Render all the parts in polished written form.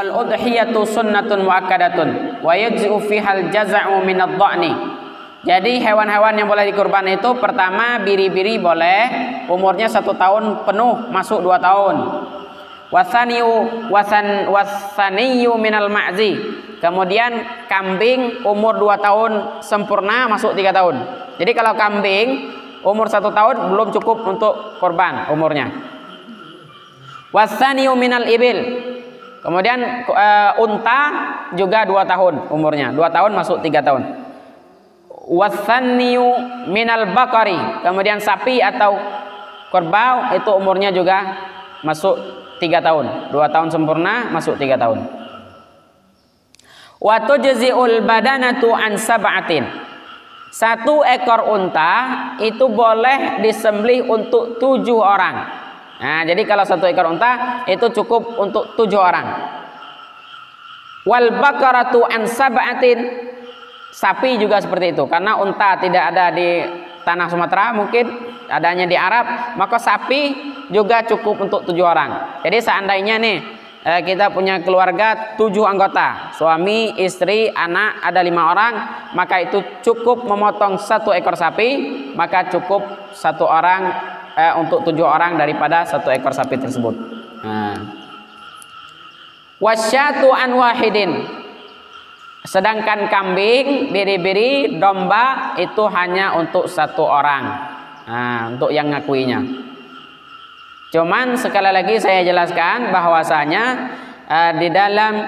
Wal udhiyatu sunnatun muakkadatun wa yajzi'u fihal jaza'u minad dha'ni. Jadi hewan-hewan yang boleh dikurban itu pertama biri-biri boleh, umurnya 1 tahun penuh masuk 2 tahun. Wasaniyu minal ma'zi. Kemudian kambing umur 2 tahun sempurna masuk 3 tahun. Jadi kalau kambing umur 1 tahun belum cukup untuk kurban umurnya. Wasaniyu minal ibil. Kemudian unta juga 2 tahun umurnya, 2 tahun masuk 3 tahun. Wasaniyu minal bakari. Kemudian sapi atau kerbau itu umurnya juga masuk 3 tahun, 2 tahun sempurna masuk 3 tahun. Wa tujzi'ul badanatu an sab'atin. 1 ekor unta itu boleh disembelih untuk 7 orang. Nah, jadi kalau 1 ekor unta itu cukup untuk 7 orang. Wal bakaratu an sab'atin. Sapi juga seperti itu, karena unta tidak ada di tanah Sumatera, mungkin adanya di Arab, maka sapi juga cukup untuk 7 orang. Jadi seandainya nih kita punya keluarga 7 anggota, suami, istri, anak, ada 5 orang, maka itu cukup memotong 1 ekor sapi, maka cukup 1 orang untuk 7 orang daripada 1 ekor sapi tersebut. Wasyatu an wahidin. Sedangkan kambing, biri-biri, domba itu hanya untuk 1 orang. Untuk yang ngakuinya. Cuman sekali lagi saya jelaskan bahwasanya di dalam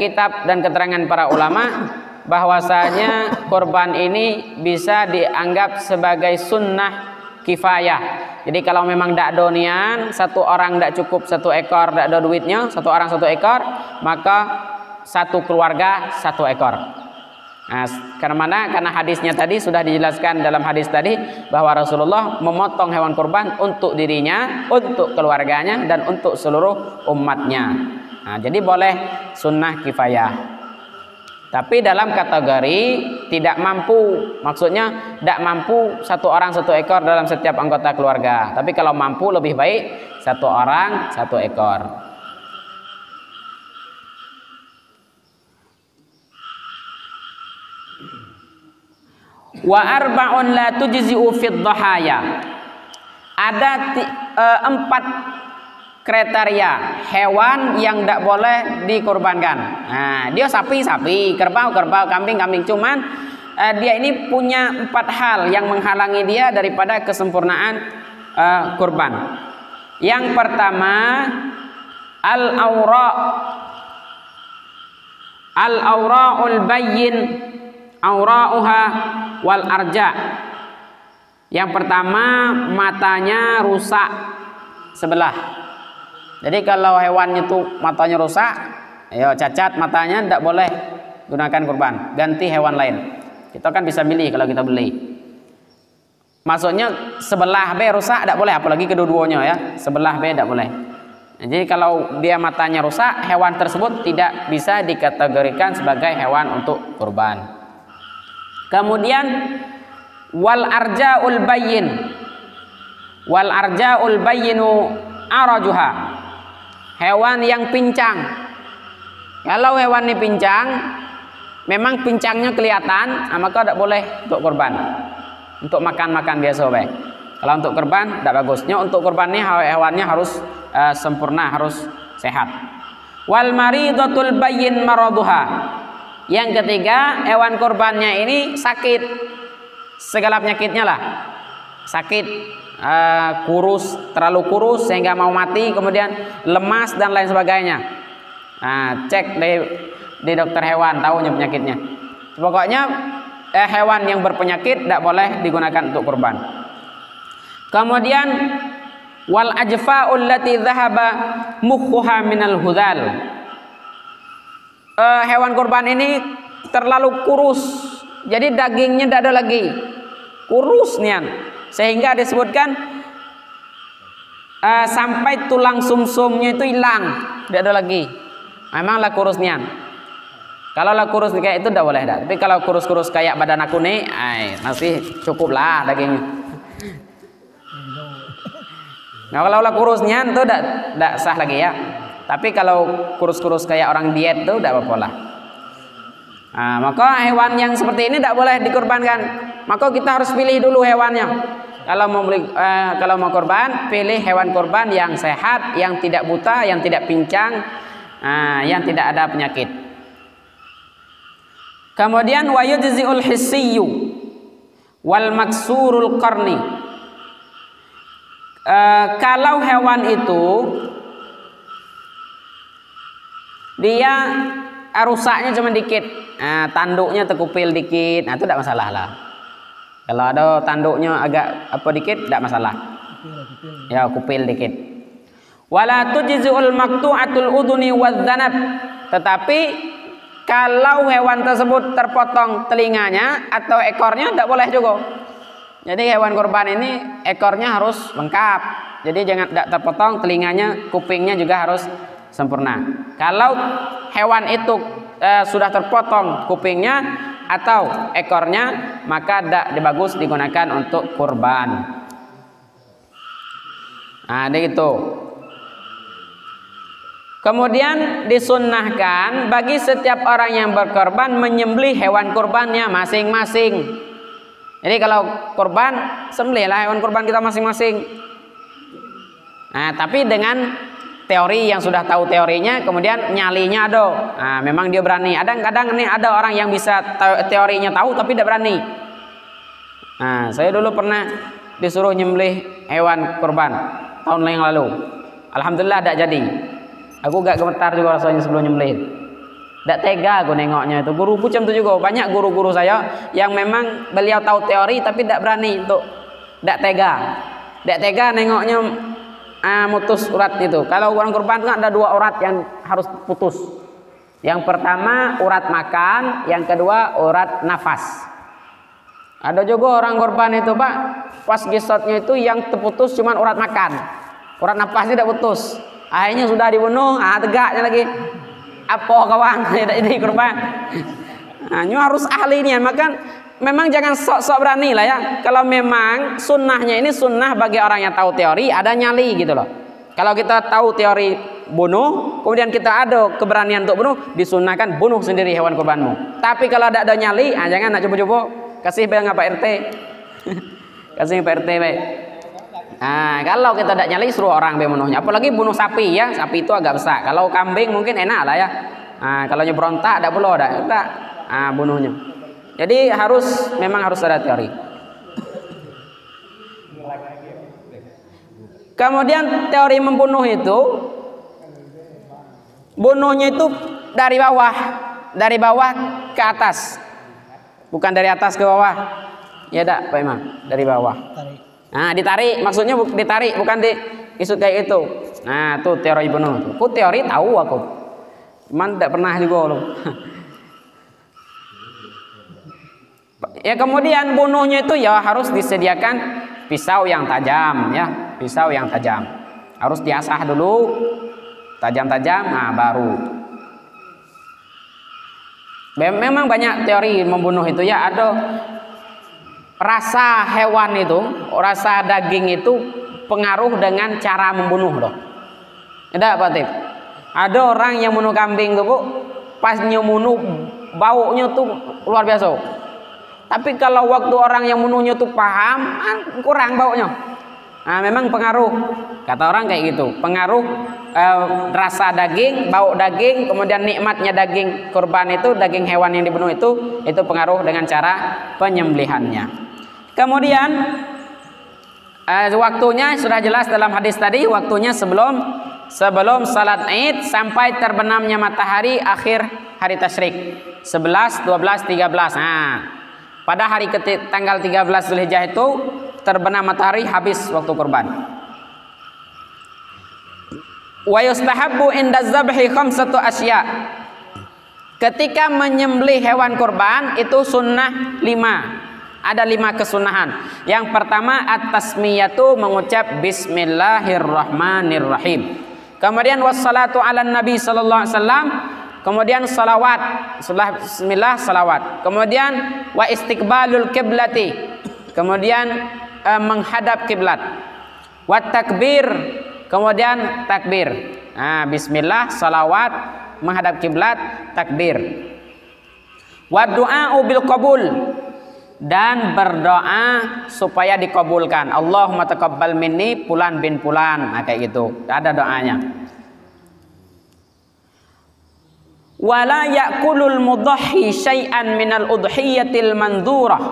kitab dan keterangan para ulama bahwasanya kurban ini bisa dianggap sebagai sunnah kifayah. Jadi kalau memang dak donian, 1 orang dak cukup 1 ekor, dak ada duitnya, 1 orang 1 ekor, maka 1 keluarga 1 ekor. Nah, karena hadisnya tadi sudah dijelaskan dalam hadis tadi bahwa Rasulullah memotong hewan kurban untuk dirinya, untuk keluarganya, dan untuk seluruh umatnya. Nah, jadi boleh sunnah kifayah. Tapi dalam kategori tidak mampu, maksudnya tidak mampu 1 orang 1 ekor dalam setiap anggota keluarga. Tapi kalau mampu lebih baik 1 orang 1 ekor. Wa arba'un la tujzi'u fid dhahaya. Ada 4 kriteria hewan yang tidak boleh dikurbankan. Nah, dia sapi, kerbau, kambing. Cuman dia ini punya 4 hal yang menghalangi dia daripada kesempurnaan kurban. Yang pertama, al-aura'ul bayyin aura'uha wal arja. Yang pertama, matanya rusak sebelah. Jadi kalau hewannya itu matanya rusak, cacat matanya, tidak boleh gunakan kurban, ganti hewan lain. Kita kan bisa milih kalau kita beli. Maksudnya sebelah B rusak tidak boleh, apalagi kedua-duanya ya. Sebelah B tidak boleh. Jadi kalau dia matanya rusak, hewan tersebut tidak bisa dikategorikan sebagai hewan untuk kurban. Kemudian wal arja'ul bayyinu arajuha. Hewan yang pincang. Kalau hewan ini pincang, memang pincangnya kelihatan, maka tidak boleh untuk kurban. Untuk makan biasa baik. Kalau untuk kurban tidak bagusnya. Untuk kurban ini hewannya harus sempurna, harus sehat. Wal maridatul bayyin maraduha. Yang ketiga, hewan kurbannya ini sakit, segala penyakitnya lah, sakit, kurus, terlalu kurus sehingga mau mati, kemudian lemas dan lain sebagainya. Nah, cek di dokter hewan, tahunya penyakitnya. Pokoknya hewan yang berpenyakit tidak boleh digunakan untuk kurban. Kemudian wal ajfa'ul lati dhahaba mukhuha minal hudal. Hewan kurban ini terlalu kurus, jadi dagingnya tidak ada lagi, kurus nian, sehingga disebutkan sampai tulang sumsumnya itu hilang, tidak ada lagi. Memanglah kurus nian. Kalau lah kurus kayak itu tidak boleh dah. Tapi kalau kurus-kurus kayak badan aku nih, masih cukup lah dagingnya. Nah, kalau lah kurus nian itu tidak sah lagi ya. Tapi kalau kurus-kurus kayak orang diet tuh tidak apa-apa lah. Nah, maka hewan yang seperti ini tidak boleh dikorbankan. Maka kita harus pilih dulu hewannya. Kalau mau korban, pilih hewan korban yang sehat, yang tidak buta, yang tidak pincang, yang tidak ada penyakit. Kemudian wa yujzi'ul hissiyyu wal maksurul qarni. Kalau hewan itu dia rusaknya cuma dikit, tanduknya terkupil dikit, itu tidak masalah lah. Kalau ada tanduknya agak apa dikit, tidak masalah. Ya, kupil dikit. Wala tujzi'ul maqtu'atul udhuni wadzanab. Tetapi kalau hewan tersebut terpotong telinganya atau ekornya, tidak boleh juga. Jadi hewan kurban ini ekornya harus lengkap. Jadi jangan tidak terpotong telinganya, kupingnya juga harus sempurna. Kalau hewan itu sudah terpotong kupingnya atau ekornya, maka tidak bagus digunakan untuk kurban. Nah, itu. Kemudian disunnahkan bagi setiap orang yang berkorban menyembelih hewan kurbannya masing-masing. Jadi kalau kurban, sembelihlah hewan kurban kita masing-masing. Nah, tapi dengan teori yang sudah tahu teorinya, kemudian nyalinya ada. Nah, memang dia berani. Kadang-kadang nih ada orang yang bisa teorinya tahu tapi tidak berani. Nah, saya dulu pernah disuruh nyembelih hewan kurban tahun yang lalu. Alhamdulillah tidak jadi. Aku gak gemetar juga rasanya sebelum nyembelih. Tidak tega aku nengoknya itu. Guru pucam itu juga banyak guru-guru saya yang memang beliau tahu teori tapi tidak berani untuk, tidak tega nengoknya mutus urat itu. Kalau orang kurban kan ada 2 urat yang harus putus. Yang pertama urat makan, yang kedua urat nafas. Ada juga orang kurban itu Pak, pas gisotnya itu yang terputus cuma urat makan, urat nafasnya tidak putus. Akhirnya sudah dibunuh, tegaknya lagi. Apa kawan ini kurban? Nah, harus ahli nih, maka memang jangan sok-sok berani lah ya. Kalau memang sunnahnya ini sunnah bagi orang yang tahu teori, ada nyali gitu loh. Kalau kita tahu teori bunuh, kemudian kita ada keberanian untuk bunuh, disunnahkan bunuh sendiri hewan kurbanmu. Tapi kalau ada nyali, jangan nak coba-coba. Kasih bayang Pak RT. Kasih Pak RT baik. Nah, kalau kita tidak nyali suruh orang bunuhnya. Apalagi bunuh sapi ya, sapi itu agak besar. Kalau kambing mungkin enak lah ya. Nah, kalau berontak tidak perlu ada, bunuhnya. Jadi memang harus ada teori. Kemudian teori membunuh itu, bunuhnya itu dari bawah ke atas, bukan dari atas ke bawah. Ya tak, Pak Imam, dari bawah. Nah, ditarik, maksudnya ditarik, bukan diisut kayak itu. Nah, itu teori bunuh. Aku teori tahu aku, cuman tidak pernah juga loh. Ya, kemudian bunuhnya itu ya harus disediakan pisau yang tajam ya, pisau yang tajam. Harus diasah dulu, tajam-tajam, baru. Memang banyak teori membunuh itu ya, ada rasa hewan itu, rasa daging itu pengaruh dengan cara membunuh loh. Tidak Pak Tip? Ada orang yang bunuh kambing tuh Bu, pas nyemunuh baunya tuh luar biasa. Tapi kalau waktu orang yang bunuhnya tuh paham, kurang baunya. Nah, memang pengaruh. Kata orang kayak gitu, pengaruh rasa daging, bau daging, kemudian nikmatnya daging kurban itu, daging hewan yang dibunuh itu pengaruh dengan cara penyembelihannya. Kemudian waktunya sudah jelas dalam hadis tadi, waktunya sebelum salat Id sampai terbenamnya matahari akhir hari tasyrik 11, 12, 13. Nah, pada hari tanggal 13 Zulhijjah itu terbenam matahari, habis waktu kurban. Wa yustahabbu inda dzabhi khamsatu asya. Ketika menyembelih hewan kurban itu sunnah 5. Ada 5 kesunahan. Yang pertama at-tasmiyatu, mengucap bismillahirrahmanirrahim. Kemudian wassalatu ala nabi sallallahu alaihi wasallam. Kemudian salawat, setelah bismillah salawat. Kemudian wa istiqbalul kiblati. Kemudian menghadap kiblat. Wa takbir, kemudian takbir. Bismillah, salawat, menghadap kiblat, takbir. Wa du'a'u bil qabul, dan berdoa supaya dikabulkan. Allahumma taqabbal minni fulan bin fulan. Kayak gitu. Ada doanya. Wala ya'kulul mudahhi syai'an minal udhiyatil mandhurah.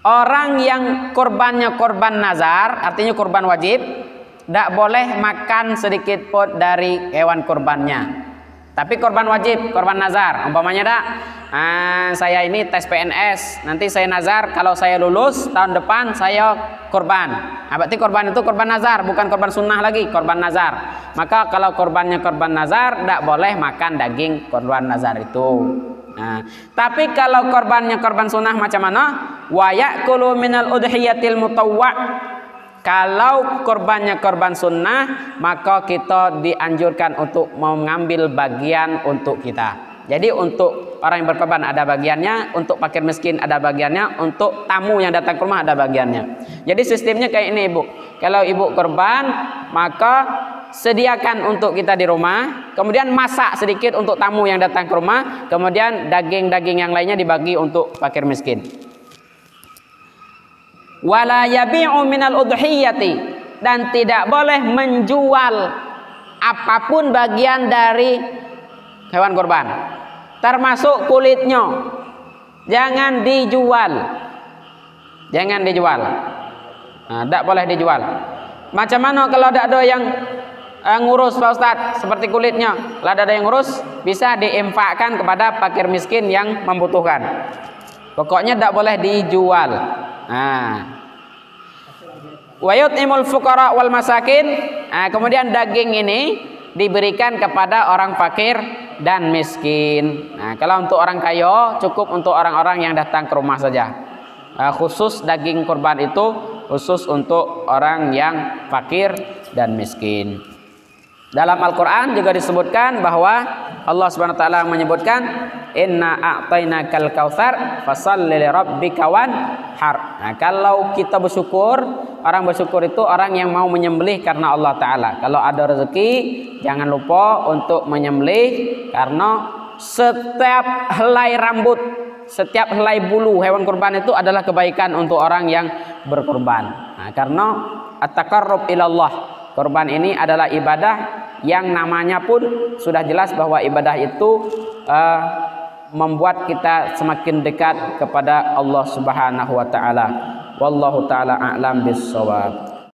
Orang yang korbannya korban nazar, artinya korban wajib, tidak boleh makan sedikit pun dari hewan korbannya. Tapi korban wajib, korban nazar, umpamanya saya ini tes PNS, nanti saya nazar kalau saya lulus tahun depan saya korban. Berarti korban itu korban nazar, bukan korban sunnah lagi, korban nazar. Maka kalau korbannya korban nazar, tidak boleh makan daging korban nazar itu. Tapi kalau korbannya korban sunnah macam mana? Wa ya'kulu minal udhiyatil mutawwa'. Kalau korbannya korban sunnah, maka kita dianjurkan untuk mengambil bagian untuk kita. Jadi untuk orang yang berkorban ada bagiannya, untuk fakir miskin ada bagiannya, untuk tamu yang datang ke rumah ada bagiannya. Jadi sistemnya kayak ini, Ibu. Kalau Ibu korban, maka sediakan untuk kita di rumah, kemudian masak sedikit untuk tamu yang datang ke rumah, kemudian daging-daging yang lainnya dibagi untuk fakir miskin. Wala yabi'u minal udhiyati, dan tidak boleh menjual apapun bagian dari hewan kurban, termasuk kulitnya. Jangan dijual. Jangan dijual. Tidak boleh dijual. Macam mana kalau tidak ada yang ngurus, Pak Ustadz, seperti kulitnya? Kalau ada yang ngurus, bisa diinfakkan kepada fakir miskin yang membutuhkan. Pokoknya tidak boleh dijual. Wa yut'imul fuqara wal masakin. Kemudian daging ini diberikan kepada orang fakir dan miskin. Kalau untuk orang kaya cukup untuk orang-orang yang datang ke rumah saja. Khusus daging kurban itu khusus untuk orang yang fakir dan miskin. Dalam Al-Quran juga disebutkan bahwa Allah Subhanahu wa taala menyebutkan inna a'tainakal kautsar fashalli lirabbika wanhar. Kalau kita bersyukur, orang bersyukur itu orang yang mau menyembelih karena Allah taala. Kalau ada rezeki, jangan lupa untuk menyembelih, karena setiap helai rambut, setiap helai bulu hewan kurban itu adalah kebaikan untuk orang yang berkurban. Karena at-taqarrub ilallah, kurban ini adalah ibadah yang namanya pun sudah jelas bahwa ibadah itu membuat kita semakin dekat kepada Allah Subhanahu wa taala. Wallahu taala a'lam bis-shawab.